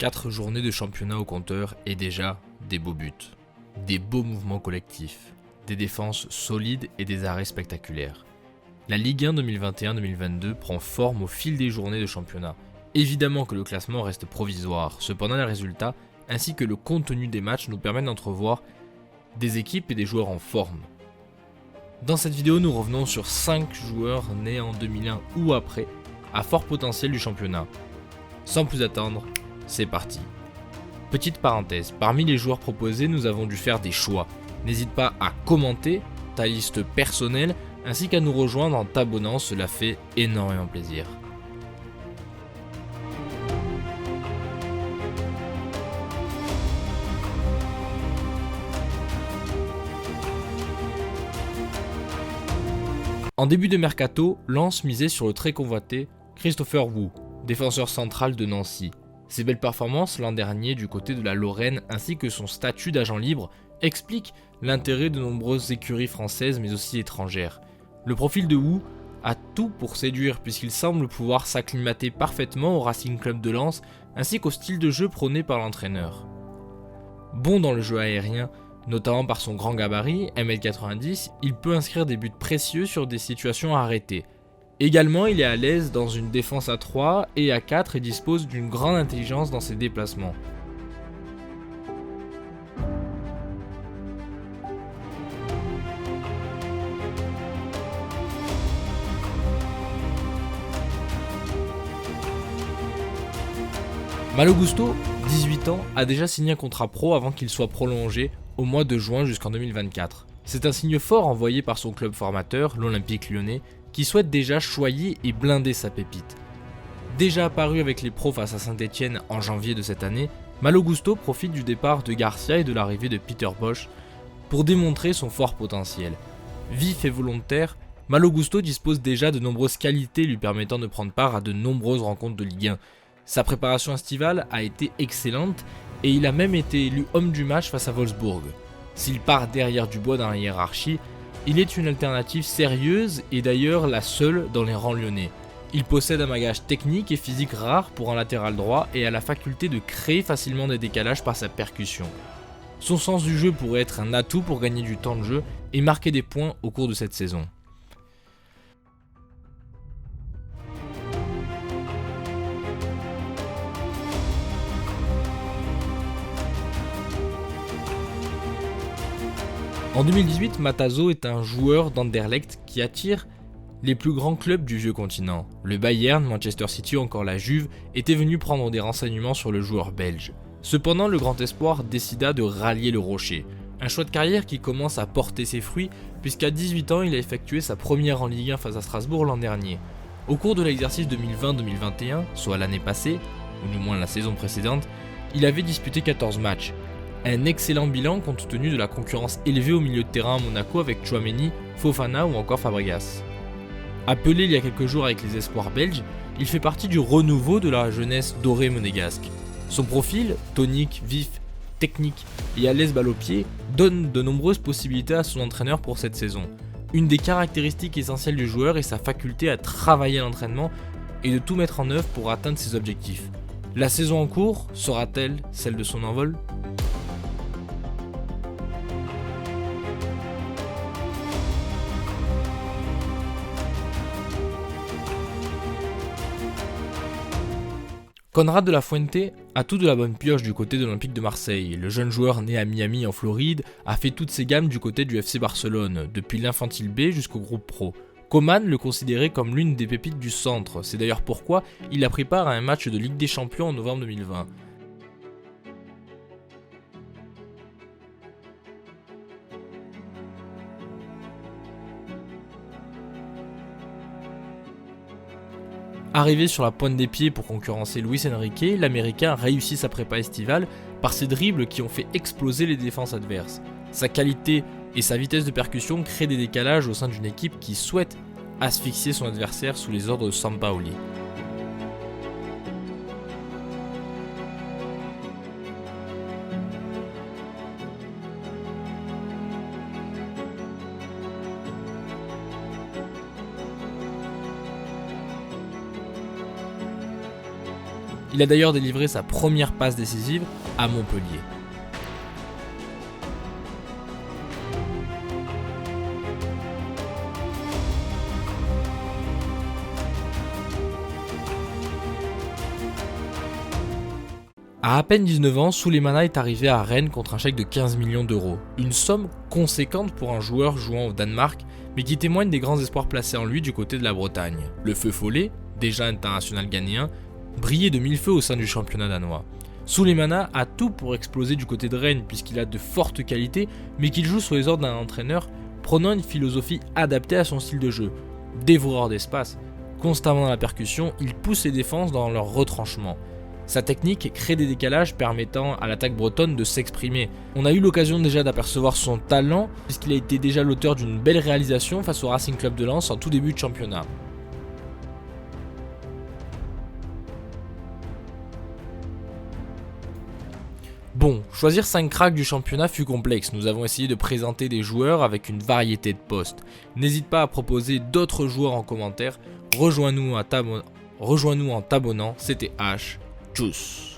4 journées de championnat au compteur et déjà des beaux buts, des beaux mouvements collectifs, des défenses solides et des arrêts spectaculaires. La Ligue 1 2021-2022 prend forme au fil des journées de championnat. Évidemment que le classement reste provisoire, cependant les résultats ainsi que le contenu des matchs nous permettent d'entrevoir des équipes et des joueurs en forme. Dans cette vidéo, nous revenons sur 5 joueurs nés en 2001 ou après, à fort potentiel du championnat. Sans plus attendre, c'est parti. Petite parenthèse, parmi les joueurs proposés, nous avons dû faire des choix. N'hésite pas à commenter ta liste personnelle ainsi qu'à nous rejoindre en t'abonnant, cela fait énormément plaisir. En début de mercato, Lens misait sur le très convoité Christopher Wu, défenseur central de Nancy. Ses belles performances l'an dernier du côté de la Lorraine ainsi que son statut d'agent libre expliquent l'intérêt de nombreuses écuries françaises mais aussi étrangères. Le profil de Wu a tout pour séduire puisqu'il semble pouvoir s'acclimater parfaitement au Racing Club de Lens ainsi qu'au style de jeu prôné par l'entraîneur. Bon dans le jeu aérien, notamment par son grand gabarit, 1m90, il peut inscrire des buts précieux sur des situations arrêtées. Également, il est à l'aise dans une défense à 3 et à 4 et dispose d'une grande intelligence dans ses déplacements. Malo Gusto, 18 ans, a déjà signé un contrat pro avant qu'il soit prolongé au mois de juin jusqu'en 2024. C'est un signe fort envoyé par son club formateur, l'Olympique Lyonnais, qui souhaite déjà choyer et blinder sa pépite. Déjà apparu avec les pros face à Saint-Etienne en janvier de cette année, Malo Gusto profite du départ de Garcia et de l'arrivée de Peter Bosz pour démontrer son fort potentiel. Vif et volontaire, Malo Gusto dispose déjà de nombreuses qualités lui permettant de prendre part à de nombreuses rencontres de Ligue 1. Sa préparation estivale a été excellente et il a même été élu homme du match face à Wolfsburg. S'il part derrière Dubois dans la hiérarchie, il est une alternative sérieuse et d'ailleurs la seule dans les rangs lyonnais. Il possède un bagage technique et physique rare pour un latéral droit et a la faculté de créer facilement des décalages par sa percussion. Son sens du jeu pourrait être un atout pour gagner du temps de jeu et marquer des points au cours de cette saison. En 2018, Matazo est un joueur d'Anderlecht qui attire les plus grands clubs du vieux continent. Le Bayern, Manchester City ou encore la Juve étaient venus prendre des renseignements sur le joueur belge. Cependant, le grand espoir décida de rallier le Rocher. Un choix de carrière qui commence à porter ses fruits puisqu'à 18 ans, il a effectué sa première en Ligue 1 face à Strasbourg l'an dernier. Au cours de l'exercice 2020-2021, soit l'année passée, ou du moins la saison précédente, il avait disputé 14 matchs. Un excellent bilan compte tenu de la concurrence élevée au milieu de terrain à Monaco avec Tchouaméni, Fofana ou encore Fabregas. Appelé il y a quelques jours avec les espoirs belges, il fait partie du renouveau de la jeunesse dorée monégasque. Son profil, tonique, vif, technique et à l'aise balle au pied, donne de nombreuses possibilités à son entraîneur pour cette saison. Une des caractéristiques essentielles du joueur est sa faculté à travailler à l'entraînement et de tout mettre en œuvre pour atteindre ses objectifs. La saison en cours sera-t-elle celle de son envol ? Conrad de la Fuente a tout de la bonne pioche du côté de l'Olympique de Marseille. Le jeune joueur né à Miami en Floride a fait toutes ses gammes du côté du FC Barcelone, depuis l'infantile B jusqu'au groupe pro. Koeman le considérait comme l'une des pépites du centre, c'est d'ailleurs pourquoi il a pris part à un match de Ligue des Champions en novembre 2020. Arrivé sur la pointe des pieds pour concurrencer Luis Enrique, l'Américain réussit sa prépa estivale par ses dribbles qui ont fait exploser les défenses adverses. Sa qualité et sa vitesse de percussion créent des décalages au sein d'une équipe qui souhaite asphyxier son adversaire sous les ordres de Sampaoli. Il a d'ailleurs délivré sa première passe décisive à Montpellier. À peine 19 ans, Souleymana est arrivé à Rennes contre un chèque de 15 millions d'euros. Une somme conséquente pour un joueur jouant au Danemark, mais qui témoigne des grands espoirs placés en lui du côté de la Bretagne. Le Feu Follet, déjà international ghanéen, brillait de mille feux au sein du championnat danois. Souleymana a tout pour exploser du côté de Rennes puisqu'il a de fortes qualités, mais qu'il joue sous les ordres d'un entraîneur prônant une philosophie adaptée à son style de jeu. Dévoreur d'espace, constamment dans la percussion, il pousse les défenses dans leur retranchement. Sa technique crée des décalages permettant à l'attaque bretonne de s'exprimer. On a eu l'occasion déjà d'apercevoir son talent puisqu'il a été déjà l'auteur d'une belle réalisation face au Racing Club de Lens en tout début de championnat. Bon, choisir 5 cracks du championnat fut complexe, nous avons essayé de présenter des joueurs avec une variété de postes. N'hésite pas à proposer d'autres joueurs en commentaire, rejoins-nous en t'abonnant, c'était H. Tchuss.